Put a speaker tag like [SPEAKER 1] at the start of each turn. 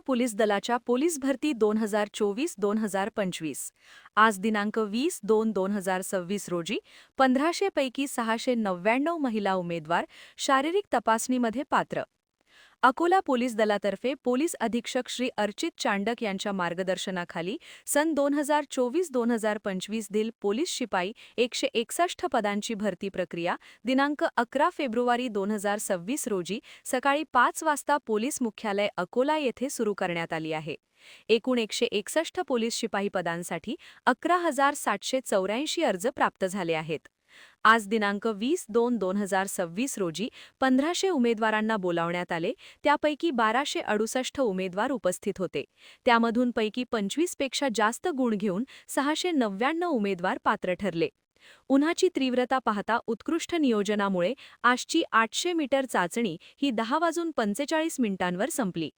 [SPEAKER 1] Police दलाच्या police भरती 2024-2025 आज दिनांक 20-2-2026 रोजी 1500 पैकी 699 महिला उमेदवार शारीरिक तपासणीमध्ये पात्र. अकोला पोलीस दलातर्फे पोलीस अधीक्षक श्री अर्चित चांडक यांच्या मार्गदर्शनाखाली सन 2024-2025 दिल पोलीस शिपाई 161 पदांची भरती प्रक्रिया दिनांक 11 फेब्रुवारी 2026 रोजी सकाळी 5 वाजता पोलीस मुख्यालय अकोला येथे सुरू करण्यात आली आहे. एकूण 161 पोलीस शिपाई पदांसाठी 11,784 अर्ज प्राप्त झाले आहेत. आज दिनांक 20-2-2026 रोजी 1500 उमेदवारांना बोलावण्यात आले. त्यापैकी 1268 उमेदवार उपस्थित होते. त्यामधून पैकी 25 पेक्षा जास्त गुण घेऊन 699 उमेदवार पात्र ठरले. उन्हाची तीव्रता पाहता उत्कृष्ट नियोजनामुळे आजची 800 मीटर चाचणी ही 10:45 मिनिटांवर संपली.